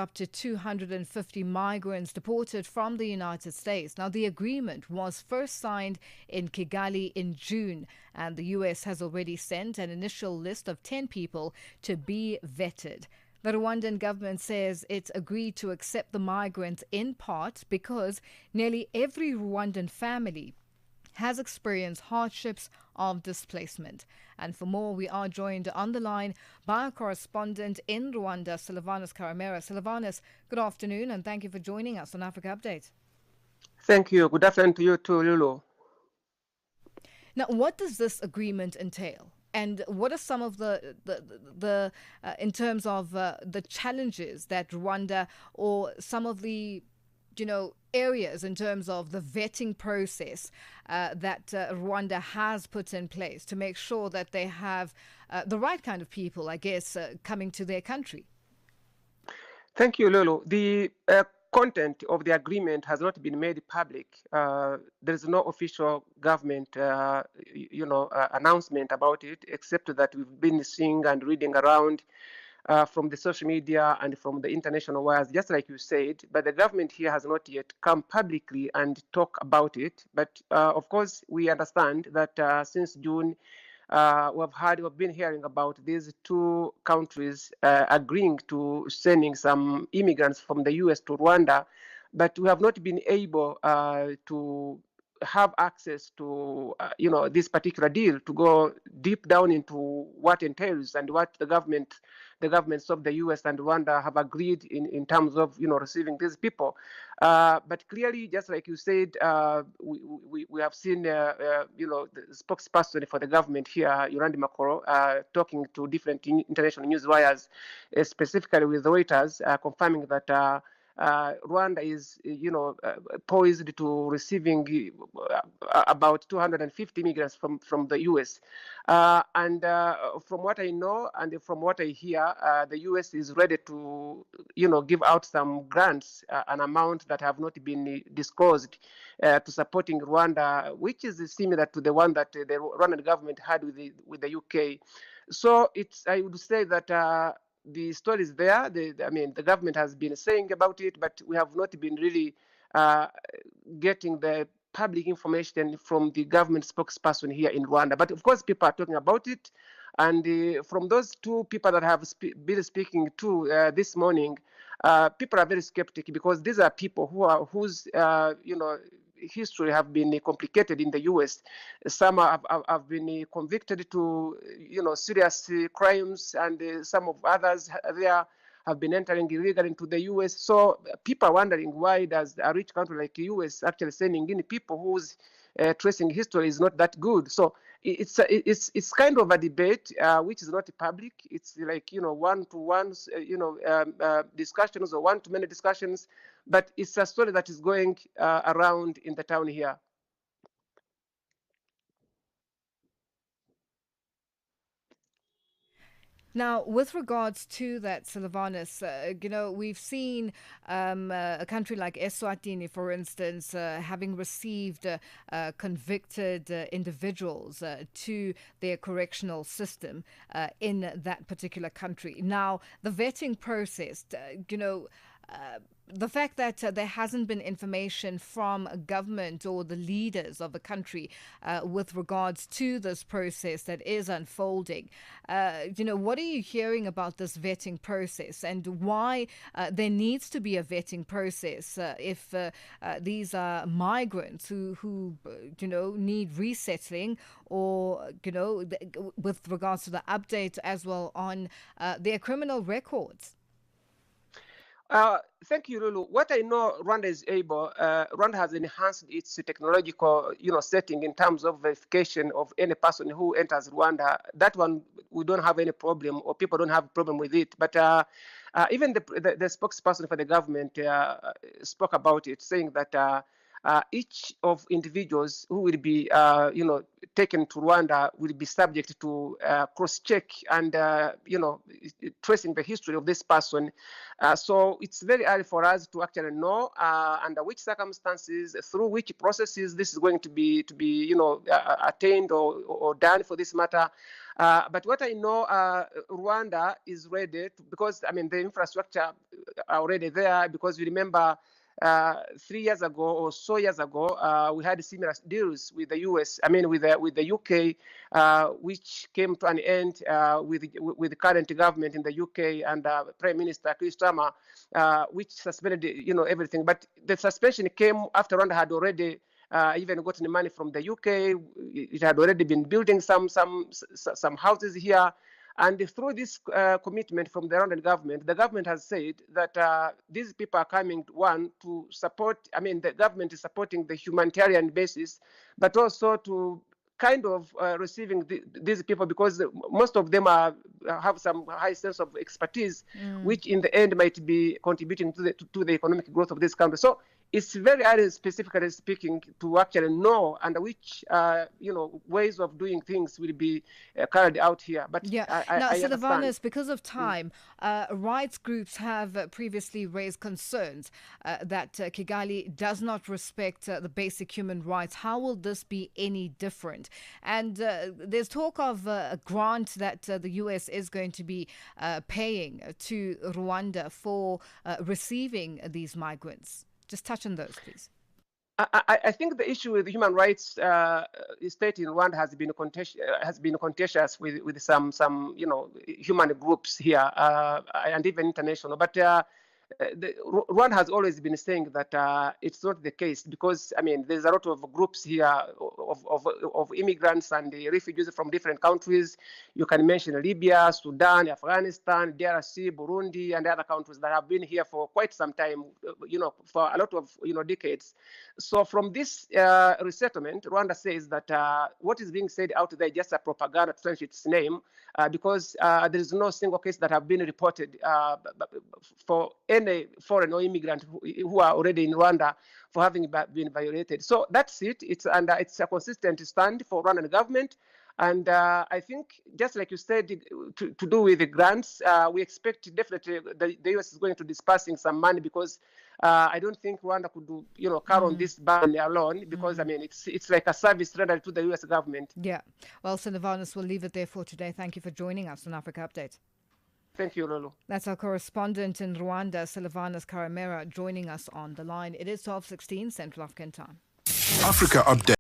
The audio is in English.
up to 250 migrants deported from the United States. Now, the agreement was first signed in Kigali in June, and the U.S. has already sent an initial list of 10 people to be vetted. The Rwandan government says it's agreed to accept the migrants in part because nearly every Rwandan family has experienced hardships of displacement. And for more, we are joined on the line by our correspondent in Rwanda, Sylivanus Karamera. Sylivanus, good afternoon, and thank you for joining us on Africa Update. Thank you. Good afternoon to you too, Lulu. Now, what does this agreement entail? And what are some of the in terms of the challenges that Rwanda or some of the areas in terms of the vetting process that Rwanda has put in place to make sure that they have the right kind of people, I guess, coming to their country? Thank you, Lulu. The content of the agreement has not been made public. There is no official government, announcement about it, except that we've been seeing and reading around from the social media and from the international wires, just like you said. But the government here has not yet come publicly and talk about it. But of course, we understand that since June, we've been hearing about these two countries agreeing to sending some immigrants from the US to Rwanda, but we have not been able to have access to this particular deal, to go deep down into what entails and what the governments of the US and Rwanda have agreed in terms of receiving these people. But clearly, just like you said, we have seen the spokesperson for the government here, Yolandi Makoro, talking to different international news wires, specifically with Reuters, confirming that Rwanda is, poised to receiving about 250 migrants from the U.S. And from what I know and from what I hear, the U.S. is ready to, give out some grants, an amount that have not been disclosed, to supporting Rwanda, which is similar to the one that the Rwandan government had with the UK. So I would say that. The story is there. The government has been saying about it, but we have not been really getting the public information from the government spokesperson here in Rwanda. But of course, people are talking about it. And from those two people that have been speaking to this morning, people are very skeptic because these are people whose history have been complicated in the U.S. Some have been convicted to serious crimes, and some of others there have been entering illegally into the U.S. So people are wondering, why does a rich country like the U.S. actually sending in people whose tracing history is not that good? So it's kind of a debate which is not public. It's like one-to-one discussions or one-to-many discussions, but it's a story that is going around in the town here. Now, with regards to that, Sylivanus, we've seen a country like Eswatini, for instance, having received convicted individuals to their correctional system in that particular country. Now, the vetting process, the fact that there hasn't been information from government or the leaders of the country with regards to this process that is unfolding, what are you hearing about this vetting process and why there needs to be a vetting process if these are migrants who need resettling, or with regards to the update as well on their criminal records? Thank you, Lulu. What I know, Rwanda has enhanced its technological, setting in terms of verification of any person who enters Rwanda. That one, we don't have any problem, or people don't have a problem with it. But even the spokesperson for the government spoke about it, saying that each of individuals who will be, taken to Rwanda will be subject to cross-check and, tracing the history of this person. So it's very early for us to actually know under which circumstances, through which processes this is going to be attained or done for this matter. But what I know, Rwanda is ready because I mean the infrastructure are already there. Because you remember 3 years ago or so years ago, we had similar deals with the US. I mean, with the UK, which came to an end with the current government in the UK and Prime Minister Keir Starmer, which suspended everything. But the suspension came after Rwanda had already even gotten money from the UK. It had already been building some houses here. And through this commitment from the Rwandan government, the government has said that these people are coming, one, to support, I mean, the government is supporting the humanitarian basis, but also to kind of receiving these people, because most of them have some high sense of expertise, which in the end might be contributing to the economic growth of this country. So it's very early, specifically speaking, to actually know under which ways of doing things will be carried out here. But yeah, now Sylivanus, because of time, rights groups have previously raised concerns that Kigali does not respect the basic human rights. How will this be any different? And there's talk of a grant that the US is going to be paying to Rwanda for receiving these migrants. Just touch on those, please. I think the issue with human rights state in Rwanda has been contentious with some human groups here and even international. But Rwanda has always been saying that it's not the case, because I mean there's a lot of groups here of immigrants and refugees from different countries. You can mention Libya, Sudan, Afghanistan, DRC, Burundi, and other countries that have been here for quite some time, for a lot of decades. So from this resettlement, Rwanda says that what is being said out there is just a propaganda to change its name, because there is no single case that have been reported for any foreign or immigrant who are already in Rwanda for having been violated. So that's it. It's a consistent stand for Rwandan government. And I think, just like you said, to do with the grants, we expect definitely the US is going to dispersing some money, because I don't think Rwanda could do, carry on this burden alone, because I mean it's like a service rendered to the US government. Yeah. Well, Sylivanus, we'll leave it there for today. Thank you for joining us on Africa Update. Thank you, Lulu. That's our correspondent in Rwanda, Sylivanus Karamera, joining us on the line. It is 12:16 Central African Time. Africa Update.